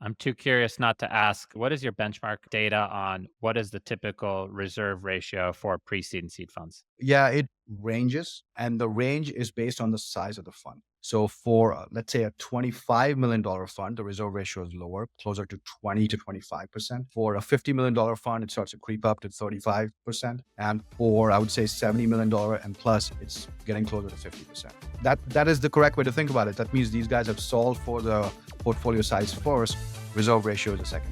I'm too curious not to ask. What is your benchmark data on what is the typical reserve ratio for pre-seed and seed funds? Yeah, it ranges, and the range is based on the size of the fund. So for, let's say, a $25 million fund, the reserve ratio is lower, closer to 20 to 25%. For a $50 million fund, it starts to creep up to 35%. And for, I would say, $70 million and plus, it's getting closer to 50%. That is the correct way to think about it. That means these guys have solved for the portfolio size first, reserve ratio is the second.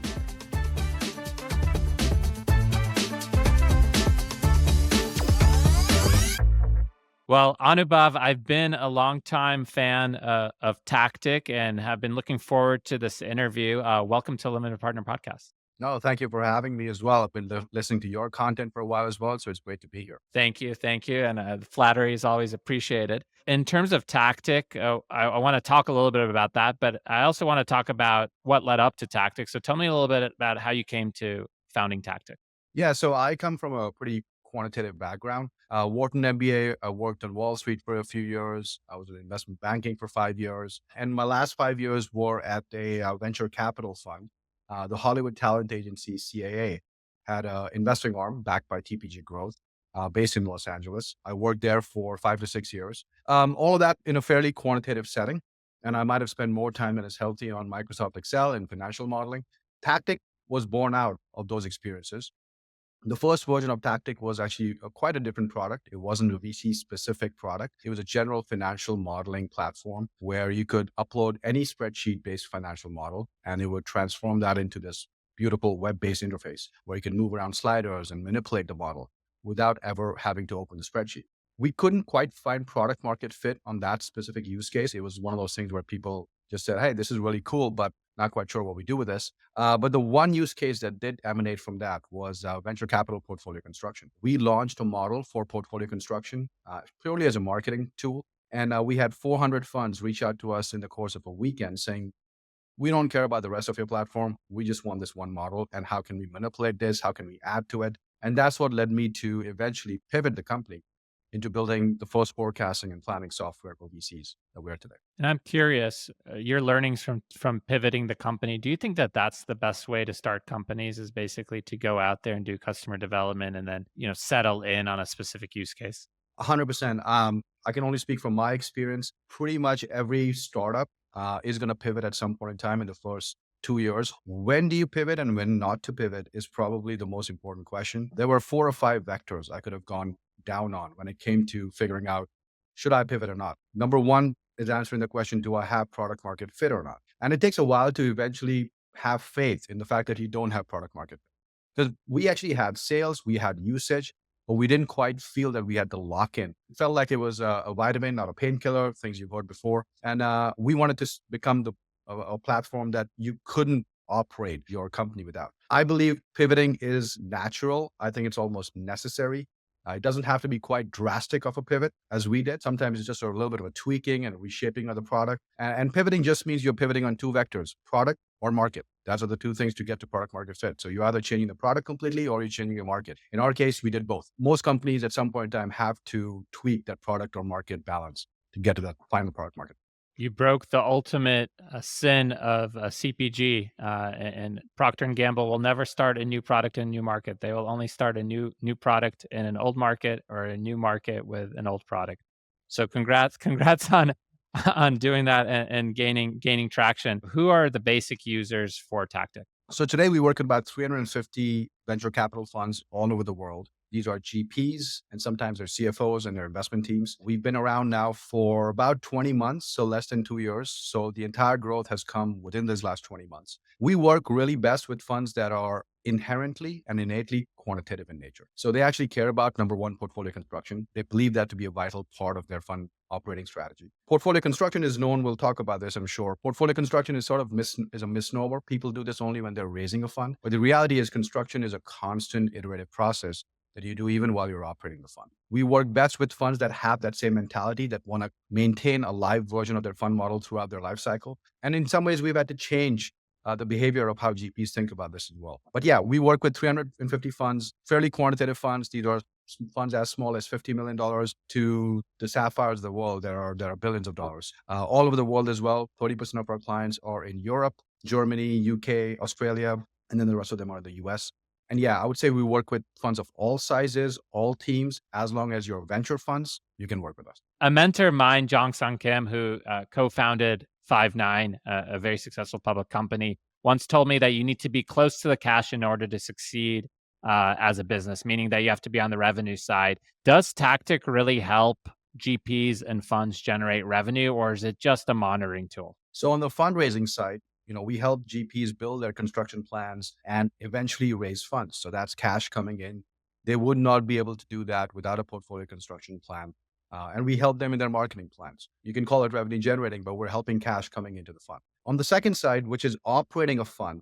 Well, Anubhav, I've been a longtime fan of Tactic and have been looking forward to this interview. Welcome to Limited Partner Podcast. No, thank you for having me as well. I've been listening to your content for a while as well, so it's great to be here. Thank you, thank you, and flattery is always appreciated. In terms of Tactic, I want to talk a little bit about that, but I also want to talk about what led up to Tactic. So tell me a little bit about how you came to founding Tactic. Yeah, so I come from a pretty quantitative background. Wharton MBA, I worked on Wall Street for a few years. I was in investment banking for 5 years. And my last 5 years were at a venture capital fund. The Hollywood talent agency, CAA, had an investing arm backed by TPG Growth, based in Los Angeles. I worked there for 5 to 6 years. All of that in a fairly quantitative setting. And I might have spent more time than is healthy on Microsoft Excel and financial modeling. Tactic was born out of those experiences. The first version of Tactic was actually quite a different product. It wasn't a VC specific product. It was a general financial modeling platform where you could upload any spreadsheet based financial model and it would transform that into this beautiful web based interface where you can move around sliders and manipulate the model without ever having to open the spreadsheet. We couldn't quite find product market fit on that specific use case. It was one of those things where people just said, hey, this is really cool, but not quite sure what we do with this. But the one use case that did emanate from that was venture capital portfolio construction. We launched a model for portfolio construction purely as a marketing tool. And we had 400 funds reach out to us in the course of a weekend saying, we don't care about the rest of your platform. We just want this one model. And how can we manipulate this? How can we add to it? And that's what led me to eventually pivot the company into building the first forecasting and planning software for VCs that we are today. And I'm curious, your learnings from pivoting the company. Do you think that that's the best way to start companies? Is basically to go out there and do customer development, and then settle in on a specific use case? 100%. I can only speak from my experience. Pretty much every startup is going to pivot at some point in time in the first 2 years. When do you pivot and when not to pivot is probably the most important question. There were 4 or 5 vectors I could have gone down on when it came to figuring out, should I pivot or not? Number one is answering the question, do I have product market fit or not? And it takes a while to eventually have faith in the fact that you don't have product market fit. Because we actually had sales, we had usage, but we didn't quite feel that we had the lock in. It felt like it was a vitamin, not a painkiller, things you've heard before. And we wanted to become a platform that you couldn't operate your company without. I believe pivoting is natural. I think it's almost necessary. It doesn't have to be quite drastic of a pivot as we did. Sometimes it's just a little bit of a tweaking and reshaping of the product. And pivoting just means you're pivoting on two vectors, product or market. Those are the two things to get to product market fit. So you're either changing the product completely or you're changing your market. In our case, we did both. Most companies at some point in time have to tweak that product or market balance to get to that final product market. You broke the ultimate sin of a CPG, and Procter and Gamble will never start a new product in a new market. They will only start a new product in an old market or a new market with an old product. So congrats on doing that and gaining traction. Who are the basic users for Tactic? So today we work with about 350 venture capital funds all over the world. These are GPs and sometimes they're CFOs and their investment teams. We've been around now for about 20 months, so less than 2 years. So the entire growth has come within these last 20 months. We work really best with funds that are inherently and innately quantitative in nature. So they actually care about number one, portfolio construction. They believe that to be a vital part of their fund operating strategy. Portfolio construction is known. We'll talk about this, I'm sure. Portfolio construction is sort of is a misnomer. People do this only when they're raising a fund. But the reality is construction is a constant iterative process that you do even while you're operating the fund. We work best with funds that have that same mentality, that want to maintain a live version of their fund model throughout their life cycle. And in some ways, we've had to change the behavior of how GPs think about this as well. But yeah, we work with 350 funds, fairly quantitative funds. These are funds as small as $50 million to the sapphires of the world. There are billions of dollars all over the world as well. 30% of our clients are in Europe. Germany, UK, Australia, and then the rest of them are the US. And yeah, I would say we work with funds of all sizes, all teams. As long as you're venture funds, you can work with us. A mentor of mine, Jong Sung Kim, who co-founded Five9, a very successful public company, once told me that you need to be close to the cash in order to succeed as a business, meaning that you have to be on the revenue side. Does Tactic really help GPs and funds generate revenue, or is it just a monitoring tool? So on the fundraising side, we help GPs build their construction plans and eventually raise funds. So that's cash coming in. They would not be able to do that without a portfolio construction plan. And we help them in their marketing plans. You can call it revenue generating, but we're helping cash coming into the fund. On the second side, which is operating a fund,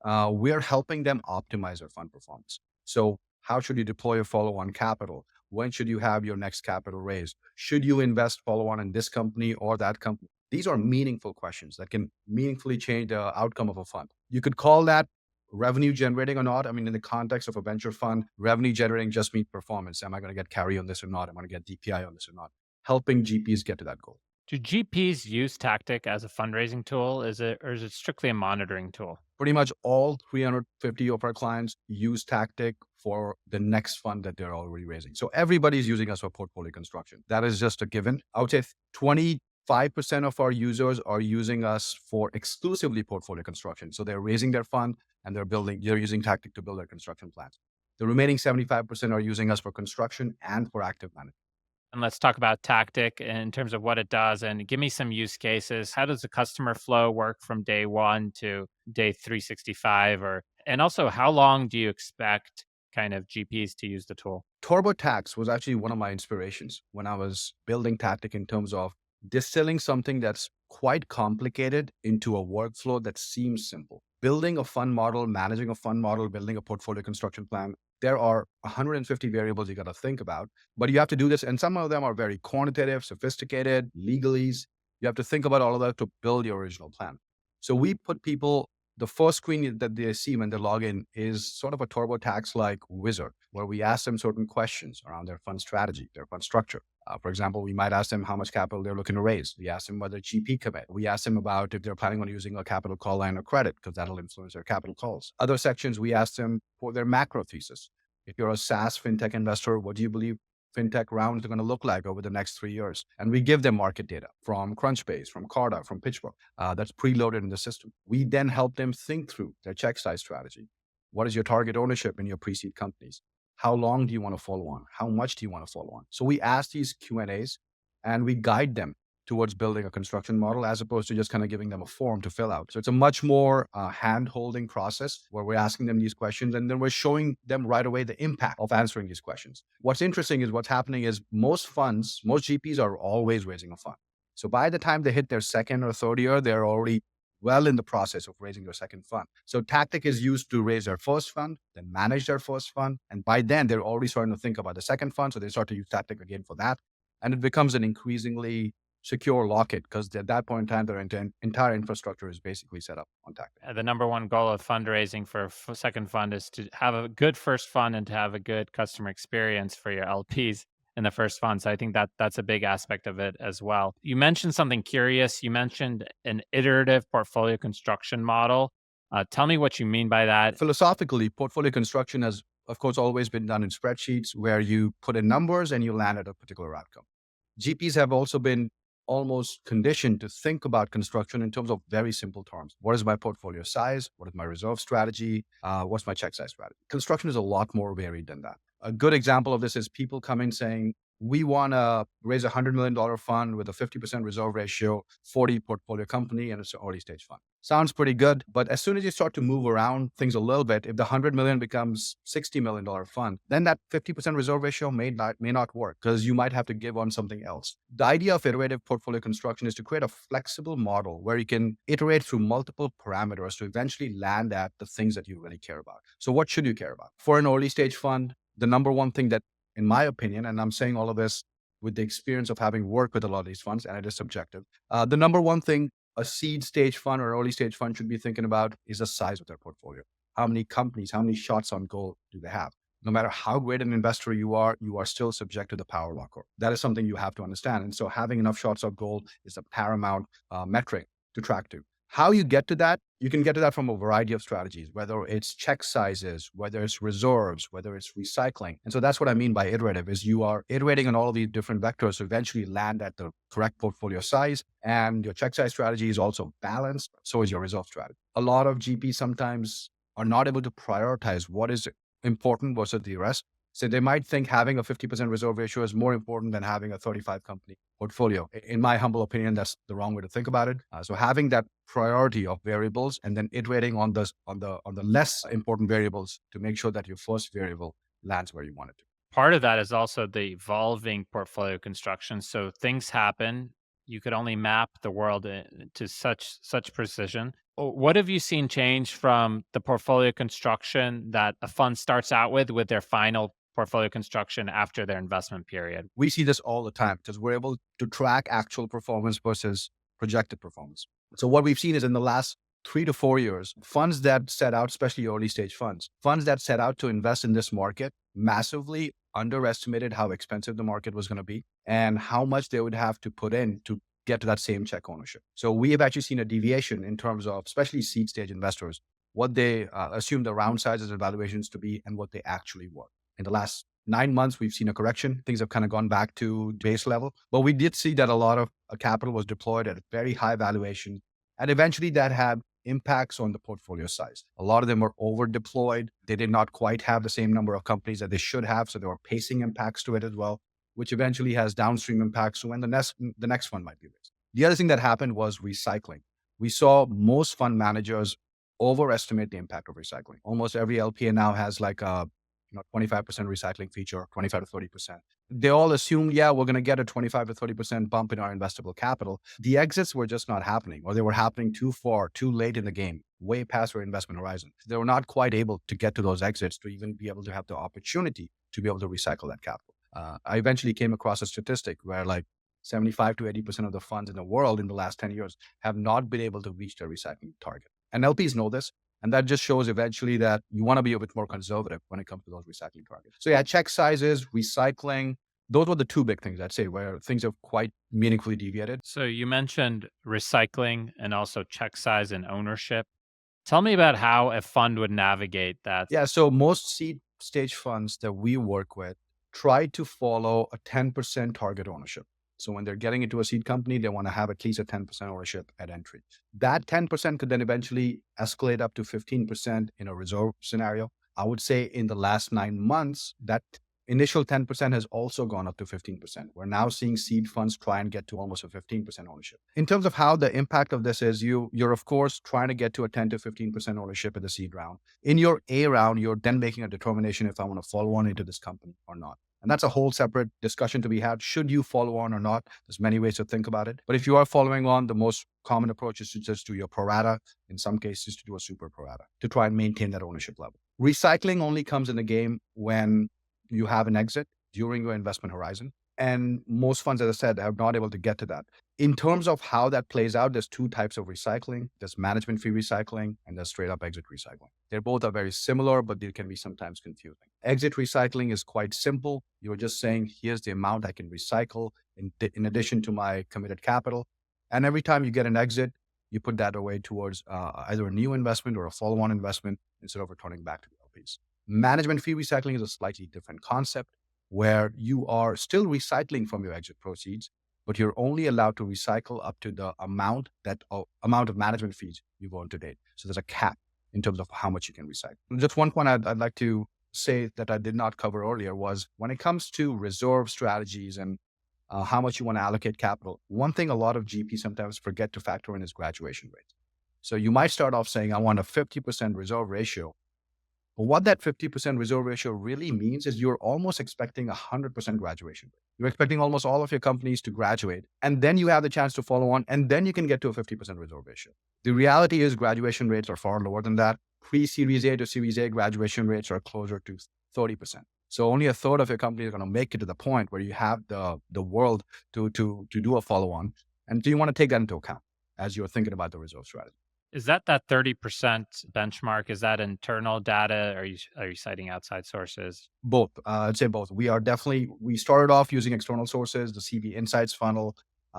we're helping them optimize their fund performance. So how should you deploy your follow-on capital? When should you have your next capital raise? Should you invest follow-on in this company or that company? These are meaningful questions that can meaningfully change the outcome of a fund. You could call that revenue generating or not. I mean, in the context of a venture fund, revenue generating just means performance. Am I going to get carry on this or not? Am I going to get DPI on this or not? Helping GPs get to that goal. Do GPs use Tactic as a fundraising tool? Or is it strictly a monitoring tool? Pretty much all 350 of our clients use Tactic for the next fund that they're already raising. So everybody's using us for portfolio construction. That is just a given. I would say 25% of our users are using us for exclusively portfolio construction. So they're raising their fund and they're using Tactic to build their construction plans. The remaining 75% are using us for construction and for active management. And let's talk about Tactic in terms of what it does and give me some use cases. How does the customer flow work from day one to day 365? And also, how long do you expect kind of GPs to use the tool? TurboTax was actually one of my inspirations when I was building Tactic in terms of distilling something that's quite complicated into a workflow that seems simple. Building a fund model, managing a fund model, building a portfolio construction plan. There are 150 variables you got to think about, but you have to do this. And some of them are very quantitative, sophisticated, legalese. You have to think about all of that to build your original plan. So we put people, the first screen that they see when they log in is sort of a TurboTax like wizard, where we ask them certain questions around their fund strategy, their fund structure. For example, we might ask them how much capital they're looking to raise. We ask them whether GP commit. We ask them about if they're planning on using a capital call line or credit, because that'll influence their capital calls. Other sections, we ask them for their macro thesis. If you're a SaaS fintech investor, what do you believe fintech rounds are going to look like over the next 3 years? And we give them market data from Crunchbase, from Carta, from PitchBook. That's preloaded in the system. We then help them think through their check size strategy. What is your target ownership in your pre-seed companies? How long do you want to follow on? How much do you want to follow on? So we ask these Q&As and we guide them towards building a construction model as opposed to just kind of giving them a form to fill out. So it's a much more hand-holding process where we're asking them these questions and then we're showing them right away the impact of answering these questions. What's interesting is what's happening is most funds, most GPs are always raising a fund. So by the time they hit their second or third year, they're already well in the process of raising their second fund. So Tactic is used to raise their first fund, then manage their first fund. And by then they're already starting to think about the second fund. So they start to use Tactic again for that. And it becomes an increasingly secure lock it because at that point in time, their entire infrastructure is basically set up on Tactic. The number one goal of fundraising for a second fund is to have a good first fund and to have a good customer experience for your LPs in the first fund. So I think that that's a big aspect of it as well. You mentioned something curious. You mentioned an iterative portfolio construction model. Tell me what you mean by that. Philosophically, portfolio construction has, of course, always been done in spreadsheets where you put in numbers and you land at a particular outcome. GPs have also been almost conditioned to think about construction in terms of very simple terms. What is my portfolio size? What is my reserve strategy? What's my check size strategy? Construction is a lot more varied than that. A good example of this is people come in saying, we want to raise a $100 million fund with a 50% reserve ratio, 40 portfolio company, and it's an early stage fund. Sounds pretty good, but as soon as you start to move around things a little bit, if the 100 million becomes $60 million fund, then that 50% reserve ratio may not work because you might have to give on something else. The idea of iterative portfolio construction is to create a flexible model where you can iterate through multiple parameters to eventually land at the things that you really care about. So what should you care about? For an early stage fund, the number one thing that, in my opinion, and I'm saying all of this with the experience of having worked with a lot of these funds, and it is subjective, the number one thing a seed stage fund or early stage fund should be thinking about is the size of their portfolio. How many companies, how many shots on goal do they have? No matter how great an investor you are still subject to the power law court. That is something you have to understand. And so having enough shots on goal is a paramount metric to track to. How you get to that, you can get to that from a variety of strategies, whether it's check sizes, whether it's reserves, whether it's recycling. And so that's what I mean by iterative is you are iterating on all of these different vectors to eventually land at the correct portfolio size. And your check size strategy is also balanced. So is your reserve strategy. A lot of GPs sometimes are not able to prioritize what is important versus the rest. So they might think having a 50% reserve ratio is more important than having a 35 company portfolio. In my humble opinion, that's the wrong way to think about it. So having that priority of variables and then iterating on the less important variables to make sure that your first variable lands where you want it to. Part of that is also the evolving portfolio construction. So things happen. You could only map the world to such precision. What have you seen change from the portfolio construction that a fund starts out with their final portfolio construction after their investment period? We see this all the time because we're able to track actual performance versus projected performance. So what we've seen is in the last 3 to 4 years, funds that set out, especially early stage funds that set out to invest in this market massively underestimated how expensive the market was going to be and how much they would have to put in to get to that same check ownership. So we have actually seen a deviation in terms of, especially seed stage investors, what they assume the round sizes and valuations to be and what they actually were. In the last 9 months, we've seen a correction. Things have kind of gone back to base level. But we did see that a lot of capital was deployed at a very high valuation. And eventually that had impacts on the portfolio size. A lot of them were over deployed. They did not quite have the same number of companies that they should have. So there were pacing impacts to it as well, which eventually has downstream impacts. So when the next fund might be raised. The other thing that happened was recycling. We saw most fund managers overestimate the impact of recycling. Almost every LPA now has like a 25% recycling feature, 25 to 30%. They all assumed, yeah, we're going to get a 25 to 30% bump in our investable capital. The exits were just not happening, or they were happening too far, too late in the game, way past our investment horizon. They were not quite able to get to those exits to even be able to have the opportunity to be able to recycle that capital. I eventually came across a statistic where like 75 to 80% of the funds in the world in the last 10 years have not been able to reach their recycling target. And LPs know this. And that just shows eventually that you want to be a bit more conservative when it comes to those recycling targets. So yeah, check sizes, recycling, those were the two big things I'd say where things have quite meaningfully deviated. So you mentioned recycling and also check size and ownership. Tell me about how a fund would navigate that. Yeah, so most seed stage funds that we work with try to follow a 10% target ownership. So when they're getting into a seed company, they want to have at least a 10% ownership at entry. That 10% could then eventually escalate up to 15% in a reserve scenario. I would say in the last 9 months, that initial 10% has also gone up to 15%. We're now seeing seed funds try and get to almost a 15% ownership. In terms of how the impact of this is, you're of course trying to get to a 10 to 15% ownership in the seed round. In your A round, you're then making a determination if I want to follow on into this company or not. And that's a whole separate discussion to be had. Should you follow on or not? There's many ways to think about it. But if you are following on, the most common approach is to just do your pro rata, in some cases to do a super pro rata, to try and maintain that ownership level. Recycling only comes in the game when you have an exit during your investment horizon. And most funds, as I said, are not able to get to that. In terms of how that plays out, there's two types of recycling. There's management fee recycling and there's straight up exit recycling. They both are very similar, but they can be sometimes confusing. Exit recycling is quite simple. You're just saying, here's the amount I can recycle in addition to my committed capital. And every time you get an exit, you put that away towards either a new investment or a follow-on investment instead of returning back to the LPs. Management fee recycling is a slightly different concept where you are still recycling from your exit proceeds, but you're only allowed to recycle up to the amount of management fees you've earned to date. So there's a cap in terms of how much you can recycle. Just one point I'd like to say that I did not cover earlier was when it comes to reserve strategies and how much you want to allocate capital, one thing a lot of GPs sometimes forget to factor in is graduation rate. So you might start off saying, I want a 50% reserve ratio. But what that 50% reserve ratio really means is you're almost expecting 100% graduation rate. You're expecting almost all of your companies to graduate, and then you have the chance to follow on, and then you can get to a 50% reserve ratio. The reality is graduation rates are far lower than that. Pre-Series A to Series A graduation rates are closer to 30%. So only a third of your company is going to make it to the point where you have the world to do a follow-on. And do you want to take that into account as you're thinking about the reserve strategy? Is that 30% benchmark? Is that internal data? Are you citing outside sources? Both. I'd say both. We started off using external sources, the CV Insights funnel,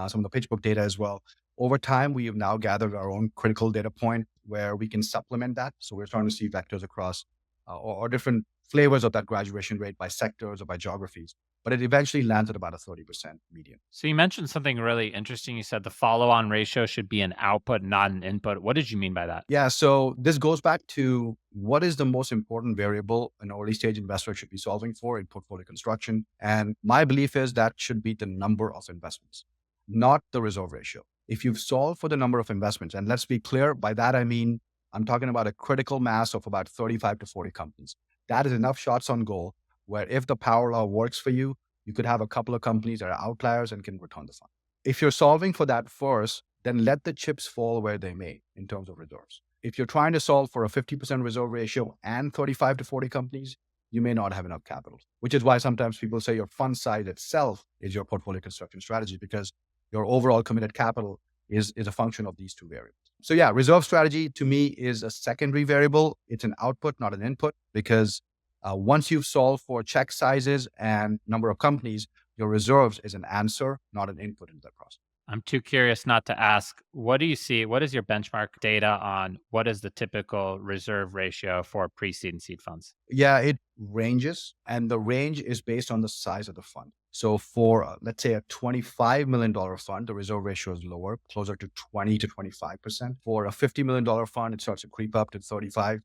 some of the PitchBook data as well. Over time, we have now gathered our own critical data point where we can supplement that. So we're trying to see vectors across or different flavors of that graduation rate by sectors or by geographies. But it eventually lands at about a 30% median. So you mentioned something really interesting. You said the follow-on ratio should be an output, not an input. What did you mean by that? Yeah, so this goes back to what is the most important variable an early stage investor should be solving for in portfolio construction. And my belief is that should be the number of investments, not the reserve ratio. If you've solved for the number of investments, and let's be clear, by that I mean I'm talking about a critical mass of about 35 to 40 companies. That is enough shots on goal where if the power law works for you, you could have a couple of companies that are outliers and can return the fund. If you're solving for that first, then let the chips fall where they may in terms of reserves. If you're trying to solve for a 50% reserve ratio and 35 to 40 companies, you may not have enough capital, which is why sometimes people say your fund size itself is your portfolio construction strategy because your overall committed capital is a function of these two variables. So yeah, reserve strategy to me is a secondary variable. It's an output, not an input, because once you've solved for check sizes and number of companies, your reserves is an answer, not an input into that process. I'm too curious not to ask. What do you see? What is your benchmark data on what is the typical reserve ratio for pre-seed and seed funds? Yeah, it ranges, and the range is based on the size of the fund. So for, let's say, a $25 million fund, the reserve ratio is lower, closer to 20 to 25%. For a $50 million fund, it starts to creep up to 35%.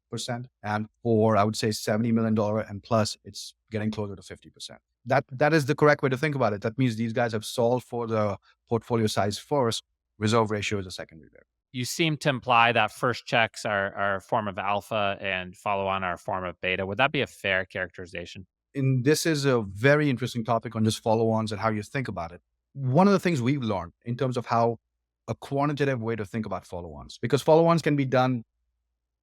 And for, I would say, $70 million and plus, it's getting closer to 50%. That is the correct way to think about it. That means these guys have solved for the portfolio size first. Reserve ratio is a secondary there. You seem to imply that first checks are a form of alpha and follow on are a form of beta. Would that be a fair characterization? And this is a very interesting topic on just follow-ons and how you think about it. One of the things we've learned in terms of how a quantitative way to think about follow-ons, because follow-ons can be done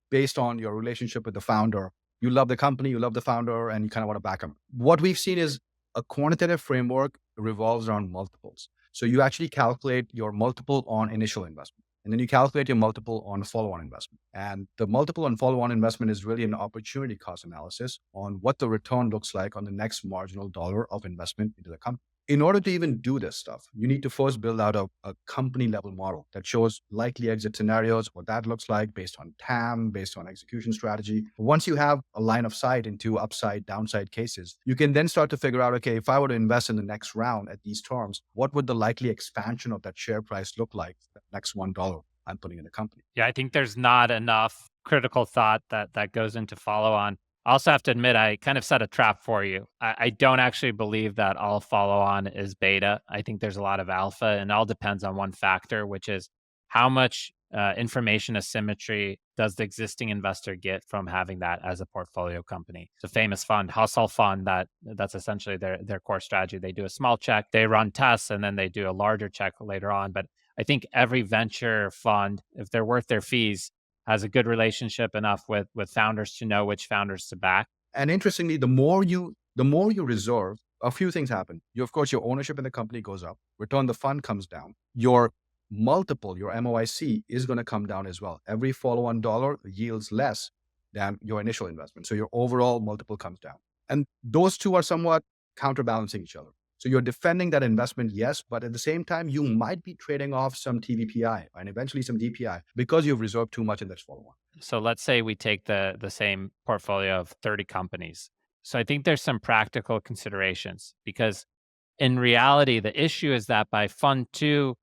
based on your relationship with the founder. You love the company, you love the founder, and you kind of want to back them. What we've seen is a quantitative framework revolves around multiples. So you actually calculate your multiple on initial investment. And then you calculate your multiple on follow-on investment. And the multiple on follow-on investment is really an opportunity cost analysis on what the return looks like on the next marginal dollar of investment into the company. In order to even do this stuff, you need to first build out a company level model that shows likely exit scenarios, what that looks like based on TAM, based on execution strategy. Once you have a line of sight into upside, downside cases, you can then start to figure out, okay, if I were to invest in the next round at these terms, what would the likely expansion of that share price look like for the next $1 I'm putting in the company? Yeah, I think there's not enough critical thought that goes into follow on. I also have to admit, I kind of set a trap for you. I don't actually believe that all follow on is beta. I think there's a lot of alpha, and it all depends on one factor, which is how much information asymmetry does the existing investor get from having that as a portfolio company. It's a famous fund, Hustle Fund, that's essentially their core strategy. They do a small check, they run tests, and then they do a larger check later on. But I think every venture fund, if they're worth their fees, has a good relationship enough with founders to know which founders to back. And interestingly, the more you reserve, a few things happen. Of course, your ownership in the company goes up, return the fund comes down. Your multiple, your MOIC is going to come down as well. Every follow-on dollar yields less than your initial investment. So your overall multiple comes down. And those two are somewhat counterbalancing each other. So you're defending that investment, yes, but at the same time, you might be trading off some TVPI and eventually some DPI because you've reserved too much in this follow-on. So let's say we take the same portfolio of 30 companies. So I think there's some practical considerations because in reality, the issue is that by fund two,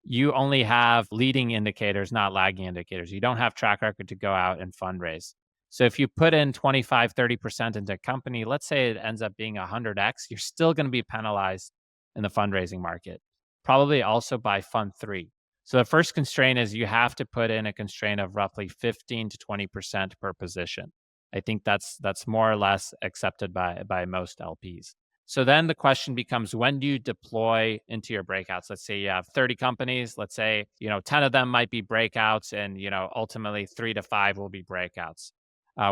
you only have leading indicators, not lagging indicators. You don't have track record to go out and fundraise. So if you put in 25, 30% into a company, let's say it ends up being 100x, you're still going to be penalized in the fundraising market, probably also by fund three. So the first constraint is you have to put in a constraint of roughly 15 to 20% per position. I think that's more or less accepted by most LPs. So then the question becomes when do you deploy into your breakouts? Let's say you have 30 companies, let's say, 10 of them might be breakouts and, ultimately 3 to 5 will be breakouts.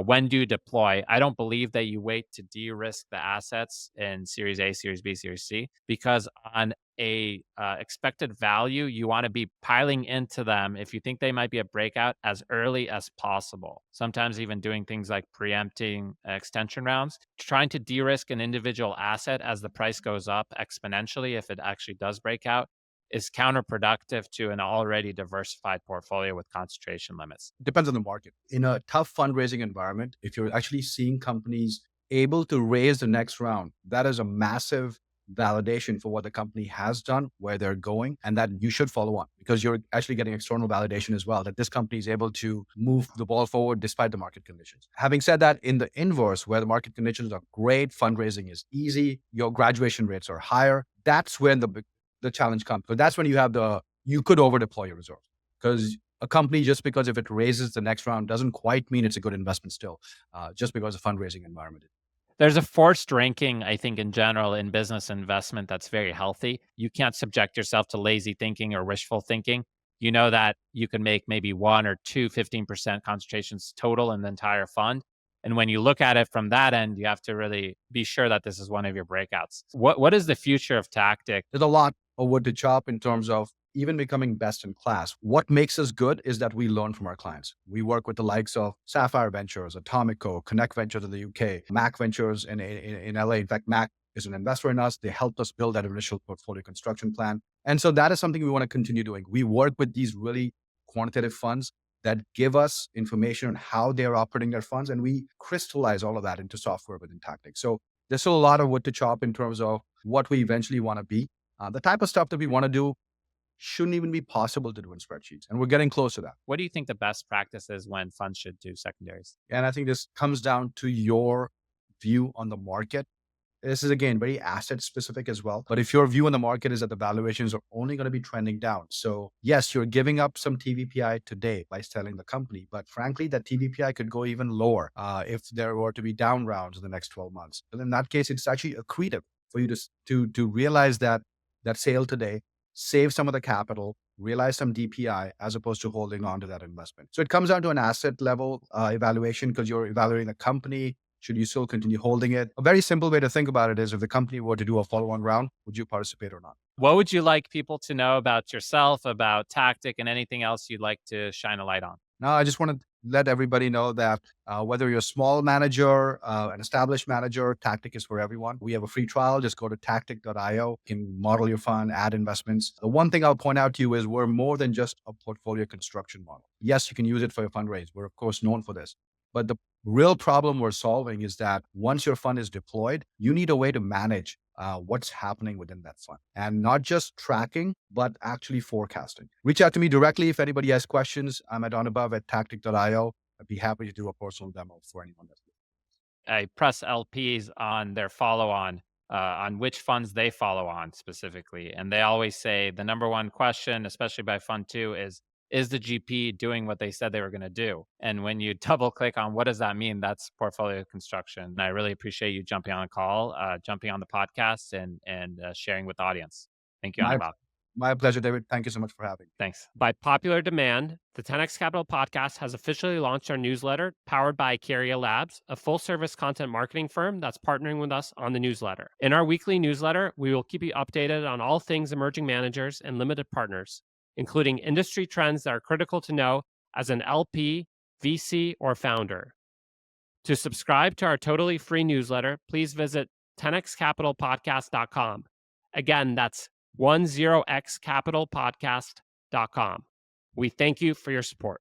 When do you deploy? I don't believe that you wait to de-risk the assets in Series A, Series B, Series C, because on a expected value, you want to be piling into them if you think they might be a breakout as early as possible. Sometimes even doing things like preempting extension rounds, trying to de-risk an individual asset as the price goes up exponentially if it actually does break out is counterproductive to an already diversified portfolio with concentration limits? Depends on the market. In a tough fundraising environment, if you're actually seeing companies able to raise the next round, that is a massive validation for what the company has done, where they're going, and that you should follow on because you're actually getting external validation as well that this company is able to move the ball forward despite the market conditions. Having said that, in the inverse, where the market conditions are great, fundraising is easy, your graduation rates are higher, that's when the challenge comes. So that's when you could over deploy your reserves because a company, just because if it raises the next round doesn't quite mean it's a good investment still, just because the fundraising environment. There's a forced ranking, I think, in general in business investment that's very healthy. You can't subject yourself to lazy thinking or wishful thinking. You know that you can make maybe one or two 15% concentrations total in the entire fund. And when you look at it from that end, you have to really be sure that this is one of your breakouts. What is the future of Tactic? There's a lot of wood to chop in terms of even becoming best in class. What makes us good is that we learn from our clients. We work with the likes of Sapphire Ventures, Atomico, Connect Ventures in the UK, Mac Ventures in LA. In fact, Mac is an investor in us. They helped us build that initial portfolio construction plan. And so that is something we want to continue doing. We work with these really quantitative funds that give us information on how they're operating their funds, and we crystallize all of that into software within Tactic. So there's still a lot of wood to chop in terms of what we eventually want to be. The type of stuff that we want to do shouldn't even be possible to do in spreadsheets. And we're getting close to that. What do you think the best practice is when funds should do secondaries? And I think this comes down to your view on the market. This is, again, very asset specific as well. But if your view on the market is that the valuations are only going to be trending down. So yes, you're giving up some TVPI today by selling the company. But frankly, that TVPI could go even lower if there were to be down rounds in the next 12 months. And in that case, it's actually accretive for you to realize that sale today, save some of the capital, realize some DPI as opposed to holding on to that investment. So it comes down to an asset level evaluation because you're evaluating the company. Should you still continue holding it? A very simple way to think about it is if the company were to do a follow-on round, would you participate or not? What would you like people to know about yourself, about Tactic, and anything else you'd like to shine a light on? No, I just want to let everybody know that whether you're a small manager, an established manager, Tactic is for everyone. We have a free trial. Just go to tactic.io. You can model your fund, add investments. The one thing I'll point out to you is we're more than just a portfolio construction model. Yes, you can use it for your fundraise. We're, of course, known for this. But the real problem we're solving is that once your fund is deployed, you need a way to manage what's happening within that fund and not just tracking, but actually forecasting. Reach out to me directly if anybody has questions. I'm at Anubhav at tactic.io. I'd be happy to do a personal demo for anyone that's. I press LPs on their on which funds they follow on specifically. And they always say the number one question, especially by fund two, is the GP doing what they said they were going to do? And when you double click on what does that mean, that's portfolio construction. And I really appreciate you jumping on a call, jumping on the podcast and sharing with the audience. Thank you, Anubhav. My pleasure, David. Thank you so much for having me. Thanks. By popular demand, the 10x Capital podcast has officially launched our newsletter powered by Icaria Labs, a full-service content marketing firm that's partnering with us on the newsletter. In our weekly newsletter, we will keep you updated on all things emerging managers and limited partners, including industry trends that are critical to know as an LP, VC, or founder. To subscribe to our totally free newsletter, please visit 10xcapitalpodcast.com. Again, that's 10xcapitalpodcast.com. We thank you for your support.